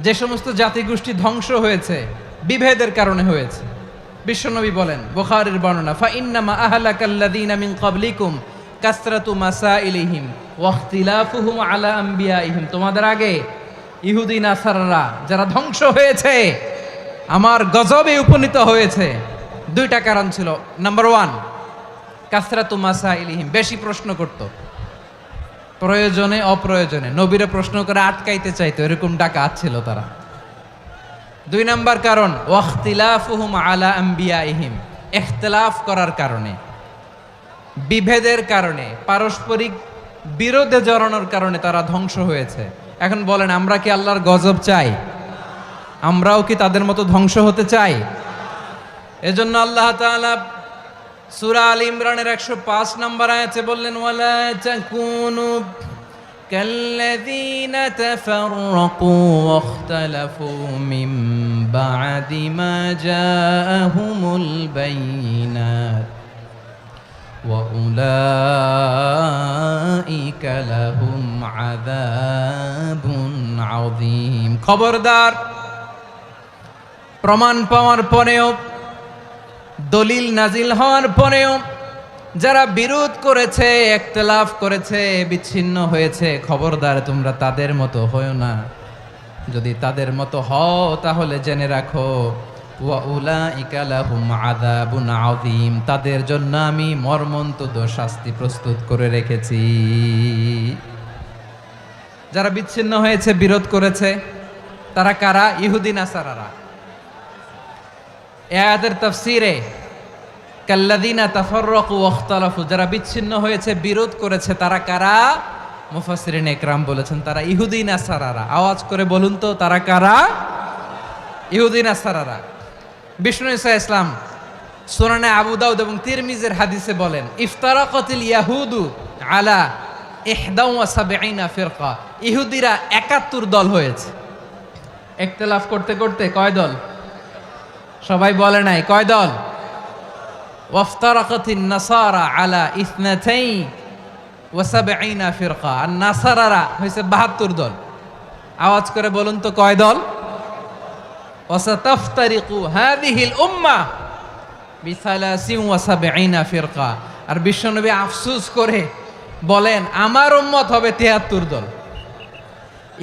যে সমস্ত জাতিগোষ্ঠী ধ্বংস হয়েছে বিভেদের কারণে হয়েছে। বিশ্বনবী বলেন, বুখারীর বর্ণনা, ফা ইন্নামা আহলাকাল্লাযীনা মিন ক্বাবলিকুম কাসরাতু মাসাইলিহিম ওয়া ইখতিলাফুহুম আলা আম্বিয়াইহিম। তোমাদের আগে ইহুদি নাসারারা যারা ধ্বংস হয়েছে, আমার গজবে উপনীত হয়েছে, দুইটা কারণ ছিল। নাম্বার 1, কাসরাতু মাসাইলিহিম, বেশি প্রশ্ন করত, প্রয়োজনে অপ্রয়োজনে নবীরে প্রশ্ন করে আটকাইতে চাইতো, এরকম ডাকাত ছিল তারা। 2 নাম্বার কারণ, ওয়াখতিলাফুহুম আলা আম্বিয়াইহিম, ইখতিলাফ করার কারণে, বিভেদের কারণে, পারস্পরিক বিরোধে জড়ানোর কারণে তারা ধ্বংস হয়েছে। এখন বলেন, আমরা কি আল্লাহর গজব চাই? আমরাও কি তাদের মতো ধ্বংস হতে চাই? এজন্য আল্লাহ তাআলা সূরা আল ইমরানের 105 নম্বর আয়াতে বললেন, ওয়ালা তাকুনু কাল্লাযীনা তাফাররাকু ওয়াখতালাফু মিন বা'দি মা জাআহুমুল বাইয়িনাত ওয়া উলাইকা লাহুম আযাবুন আযীম। খবরদার, প্রমাণ পাওয়ার পরেও, দলিল নাজিল হওয়ার পরেও যারা বিরোধ করেছে, ইখতিলাফ করেছে, বিচ্ছিন্ন হয়েছে, খবরদার তোমরা তাদের মতো হয়ো না। যদি তাদের মতো হও তাহলে জেনে রাখো, ওয়া উলাইকা লাহুম আযাবুন আযীম, তাদের জন্য আমি মর্মন্তুদ শাস্তি প্রস্তুত করে রেখেছি। যারা বিচ্ছিন্ন হয়েছে, বিরোধ করেছে, তারা কারা? ইহুদি নাসারারা। আয়াতের তাফসীরে কাল্লাযীনা তাফাররাকু ওয়াখতালাফু, যারা বিচ্ছিন্ন হয়েছে, বিরোধ করেছে, তারা কারা? মুফাসসিরিন ইকরাম বলেছেন তারা ইহুদি নাসারারা। আওয়াজ করে বলুন তো, তারা কারা? ইহুদি নাসারারা। বিষ্ণু ঈসা ইসলাম সুনানে আবু দাউদ এবং তিরমিজির হাদিসে বলেন, ইফতারাকাতিল ইয়াহুদু আলা 71 ফিরকা, ইহুদিরা 71 দল হয়েছে। ইখতিলাফ করতে করতে কয় দল? সবাই বলে নাই, কয় দল? ওয়াফতারাকাতিন নাসারা আলা 72 ফিরকা, আর নাসারারা হয়েছে 72 দল। আওয়াজ করে বলুন তো, কয় দল? ওয়াসাতাফতারিকু হাযিহিল উম্মাহ বি73 ফিরকা। আর বিশ্বনবী আফসোস করে বলেন, আমার উম্মত হবে 73 দল।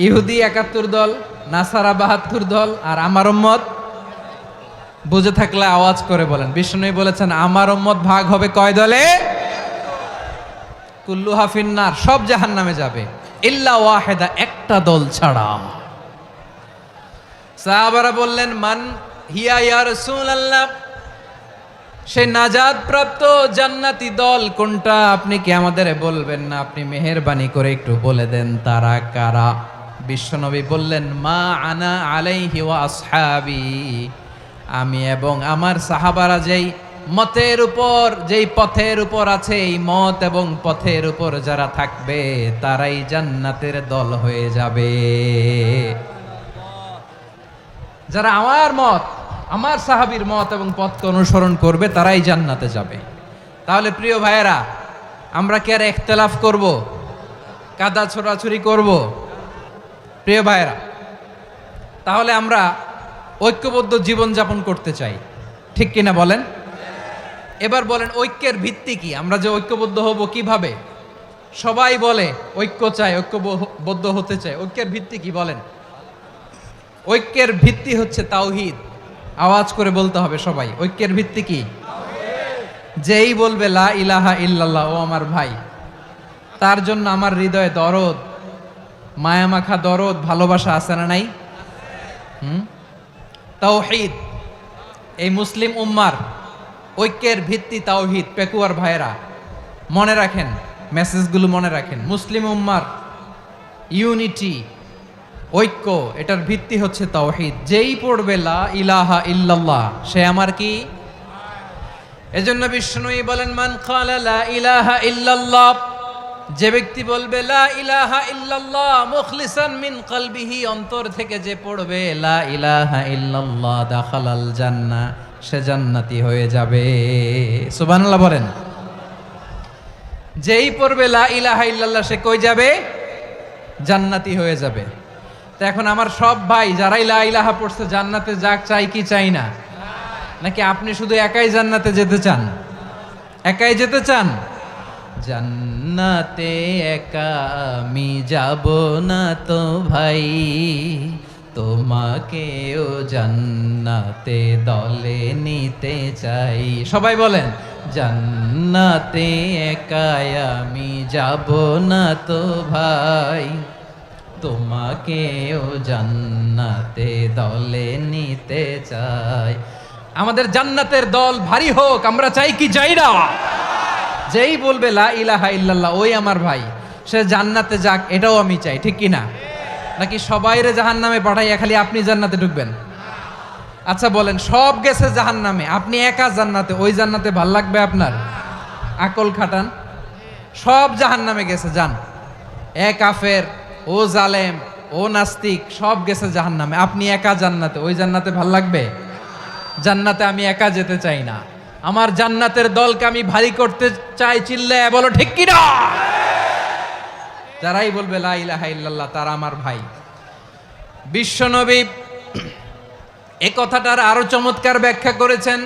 ইহুদি 71 দল, নাসারা 72 দল, আর আমার উম্মত। বুঝে থাকলে আওয়াজ করে বলেন। বিষ্ণু বলেছেন, আমার উম্মত ভাগ হবে কয় দলে? কুল্লুহা ফিন্নার, সব জাহান্নামে যাবে, ইল্লা ওয়াহিদা, একটা দল ছাড়া। সাহাবারা বললেন, মান হিয়া ইয়া রাসূলুল্লাহ, সেই নাজাত প্রাপ্ত জান্নাতি দল কোনটা? আপনি কি আমাদের বলবেন না? আপনি মেহেরবানি করে একটু বলে দেন তারা কারা? বিশ্বনবী বললেন, মা আনা আলাইহি ওয়া আসহাবি, আমি এবং আমার সাহাবারা যেই মতের উপর, যেই পথের উপর আছে, এই মত এবং পথের উপর যারা থাকবে তারাই জান্নাতের দল হয়ে যাবে। যারা আমার মত, আমার সাহাবীর মত এবং পথকে অনুসরণ করবে তারাই জান্নাতে যাবে। তাহলে প্রিয় ভাইয়েরা, আমরা কি আর ইখতিলাফ করব? কাদা ছোড়াছুরি করব? প্রিয় ভাইয়েরা, তাহলে আমরা ঐক্যবদ্ধ জীবনযাপন করতে চাই, ঠিক কিনা বলেন? এবার বলেন, ঐক্যের ভিত্তি কি? আমরা যে ঐক্যবদ্ধ হব কিভাবে? সবাই বলে ঐক্য চাই, ঐক্যবদ্ধ হতে চাই, ঐক্যের ভিত্তি কি বলেন? ঐক্যের ভিত্তি হচ্ছে তাওহীদ। আওয়াজ করে বলতে হবে সবাই, ঐক্যের ভিত্তি কি? যেই বলবে লা ইলাহা ইল্লাল্লাহ, ও আমার ভাই, তার জন্য আমার হৃদয়ে দরদ, মায়ামাখা দরদ, ভালোবাসা আছে না নাই? তাওহীদ, এই মুসলিম উম্মার ঐক্যের ভিত্তি তাওহীদ। পেকুয়ার ভাইয়েরা মনে রাখেন, মেসেজগুলো মনে রাখেন। মুসলিম উম্মার ইউনিটি, ঐক্য, এটার ভিত্তি হচ্ছে তাওহীদ। যেই পড়বে লা ইলাহা ইল্লাল্লাহ, সে আমার কি? এজন্য বিষ্ণুই বলেন, মান ক্বালা লা ইলাহা ইল্লাল্লাহ, যে ব্যক্তি বলবে লা ইলাহা ইল্লাল্লাহ মুখলিসান মিন কলবিহি, অন্তর থেকে যে পড়বে লা ইলাহা ইল্লাল্লাহ, দাখালাল জান্নাহ, সে জান্নাতি হয়ে যাবে। সুবহানাল্লাহ বলেন। যেই পড়বে লা ইলাহা ইল্লাল্লাহ, সে কই যাবে? জান্নাতি হয়ে যাবে। তো এখন আমার সব ভাই যারাই লা ইলাহা পড়ছে জান্নাতে যাক, চাই কি চাই না? নাকি আপনি শুধু একাই জান্নাতে যেতে চান? একাই যেতে চান? জান্নাতে একা আমি যাব না তো ভাই, তোমাকেও জান্নাতে দলে নিতে চাই। সবাই বলেন, জান্নাতে একা আমি যাব না তো ভাই, তোমাকেও জান্নাতে দলে নিতে চাই। আমাদের জান্নাতের দল ভারী হোক, আমরা চাই কি চাই না? যেই বলবে লা ইলাহা ইল্লাল্লাহ ওই আমার ভাই, সে জান্নাতে যাক, এটাও আমি চাই, ঠিক কি না? নাকি সবাইরে জাহান্নামে পাঠাইয়া খালি আপনি জান্নাতে ঢুকবেন? আচ্ছা বলেন, সব গেছে জাহান্নামে, আপনি একা জান্নাতে, ওই জান্নাতে ভাল লাগবে আপনার? আকল খাটান। সব জাহান্নামে গেছে, যান। এ কাফের, ও জালেম, ও নাস্তিক, সব গেছে জাহান্নামে, আপনি একা জান্নাতে, ওই জান্নাতে ভাল লাগবে? জান্নাতে আমি একা যেতে চাই না, আমার জান্নাতের দলকে আমি ভারী করতে চাই। চিল্লায় বলো ঠিক কি না? যারাই বলবে লা ইলাহা ইল্লাল্লাহ তারা আমার ভাই। বিশ্বনবী এই কথাটার আরো চমৎকার ব্যাখ্যা করেছেন।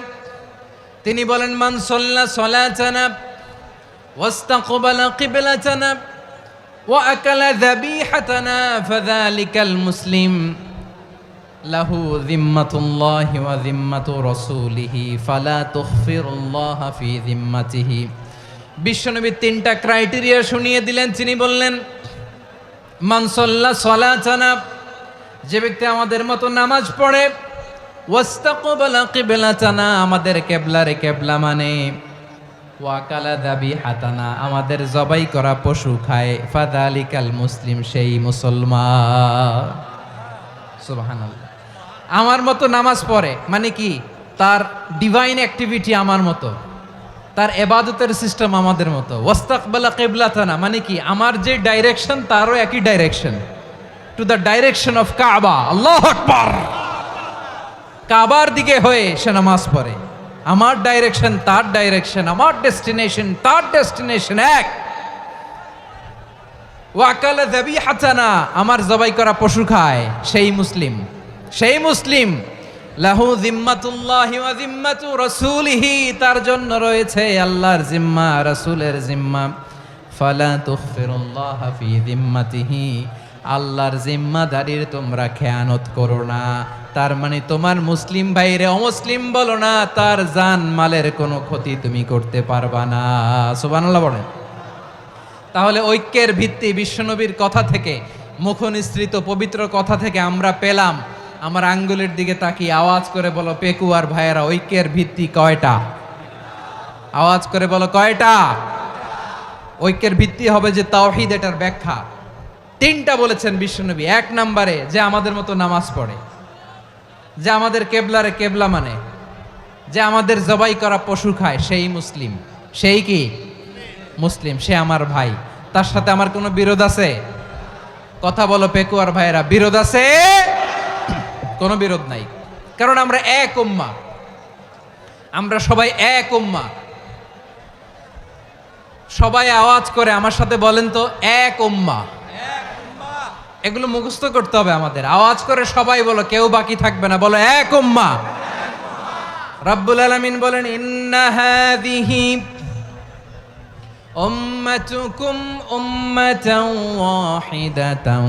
তিনি বলেন, মান সাল্লা সালাতানা ওয়াস্তাকবালা কিবলাতানা ওয়া আকালা যাবিহাতানা ফাযালিকাল মুসলিম লাহু যিম্মাতুল্লাহি ওয়া যিম্মাতু রাসূলিহি ফালা তুখফিরুল্লাহা ফি যিম্মাতিহি। বিশ্বনবী তিনটা ক্রাইটেরিয়া শুনিয়ে দিলেন। তিনি বললেন, মান সাল্লা সালাতানা, যে ব্যক্তি আমাদের মতো নামাজ পড়ে, ওয়াস্তাকবালা কিবলাতানা, আমাদের কিবলারে কিবলা মানে, ওয়া কালা যাবিহাতানা, আমাদের জবাই করা পশু খায়, ফাযালিকাল মুসলিম, সেই মুসলমান। সুবহানাল্লাহ। আমার মতো নামাজ পড়ে মানে কি? তার ডিভাইন অ্যাক্টিভিটি আমার মতো, তার ইবাদতের সিস্টেম আমাদের মতো। ওয়াস্তাকবালা কিবলাতানা মানে কি? আমার যে ডাইরেকশন তারও একই direction, to the direction of কাবা। আল্লাহু আকবার। কাবার দিকে হয়ে সে নামাজ পড়ে। আমার ডাইরেকশন তার ডাইরেকশন, আমার ডেস্টিনেশন তার ডেস্টিনেশন এক। ওয়াকালা যাবিহাতানা, আমার জবাই করা পশু খায়, সেই মুসলিম, সেই মুসলিম। লাহু যিম্মাতুল্লাহি ওয়া যিম্মাতু রাসূলিহি, তার জন্য রয়েছে আল্লাহর জিম্মা, রাসূলের জিম্মা। ফালা তুখফিরুল্লাহা ফি যিম্মাতিহি, আল্লাহর জিম্মাদারির তোমরা খেয়ানত করো না। তার মানে তোমার মুসলিম ভাইরে অমুসলিম বলো না, তার জান মালের কোনো ক্ষতি তুমি করতে পারবা না। সুবহানাল্লাহ বলেন। তাহলে ঐক্যের ভিত্তি বিশ্বনবীর কথা থেকে, মুখনিসৃত পবিত্র কথা থেকে আমরা পেলাম। আমার আঙ্গুলের দিকে তাকিয়ে আওয়াজ করে বলো পেকুয়ার ভাইয়েরা, ঐক্যের ভিত্তি কয়টা? আওয়াজ করে বলো কয়টা? ঐক্যের ভিত্তি হবে যে তাওহীদ, এটার ব্যাখ্যা তিনটা বলেছেন বিশ্বনবী। এক নম্বরে, যে আমাদের মতো নামাজ পড়ে, যে আমাদের কেবলারে কেবলা মানে, যে আমাদের জবাই করা পশু খায়, সেই মুসলিম। সেই কি? মুসলিম, সে আমার ভাই। তার সাথে আমার কোনো বিরোধ আছে? কথা বলো পেকুয়ার ভাইয়েরা, বিরোধ আছে? কোনো বিরোধ নাই, কারণ আমরা এক উম্মাহ, আমরা সবাই এক উম্মাহ। সবাই আওয়াজ করে আমার সাথে বলেন তো, এক উম্মাহ। এগুলো মুখস্থ করতে হবে আমাদের। আওয়াজ করে সবাই বলো, কেউ বাকি থাকবে না, বলো এক উম্মাহ। রব্বুল আলামিন বলেন, ইন্না হাযিহি উম্মাতুকুম উম্মাতান ওয়াহিদাতান,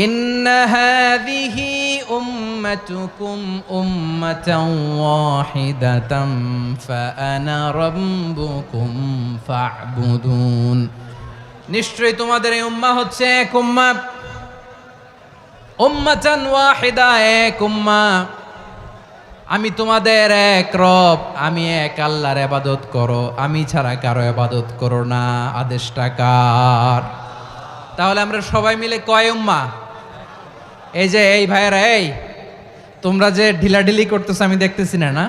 ইন্না হাযিহি উম্মাতুকুম উম্মাতান ওয়াহিদাতান ফাআনা রাব্বুকুম ফা'বুদুন। নিশ্চয়ই তোমাদের এই উম্মাহ হচ্ছে এক উম্মাহ, উম্মাতান ওয়াহিদা, এক উম্মাহ। আমি তোমাদের এক রব, আমি এক আল্লাহর ইবাদত করো, আমি ছাড়া কারো ইবাদত করো না। আদেশটা কার? তাহলে আমরা সবাই মিলে কয় উম্মাহ? এই যে এই ভাইয়েরা, এই তোমরা যে ঢিলাঢিলি করতেছো আমি দেখতেছি না, না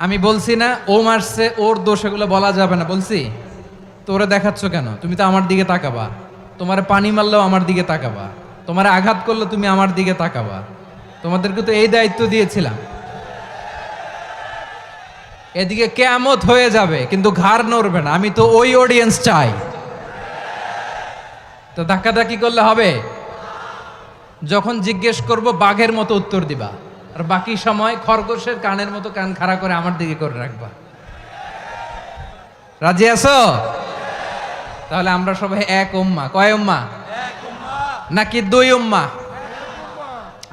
আমি বলছি না ও মারছে, ওর দোষ, এগুলো বলা যাবে না বলছি তো? ওরা দেখাচ্ছ কেন? তুমি তো আমার দিকে তাকাবা। তোমার পানি মারলেও আমার দিকে তাকাবা, তোমার আঘাত করলে তুমি আমার দিকে তাকাবা। তোমাদেরকে তো এই দায়িত্ব দিয়েছিলাম। এদিকে কিয়ামত হয়ে যাবে কিন্তু ঘাড় নড়বে না। আমি তো ওই অডিয়েন্স চাই। তো ধাক্কাধাক্কি করলে হবে? যখন জিজ্ঞেস করব বাঘের মতো উত্তর দিবা, আর বাকি সময় খরগোশের কানের মতো কান খাড়া করে আমার দিকে করে রাখবা। রাজি আছো? তাহলে আমরা সবাই এক উম্মাহ। কয় উম্মাহ? নাকি দুই উম্মাহ?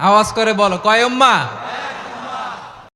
আওয়াজ করে বলো, কয় উম্মাহ?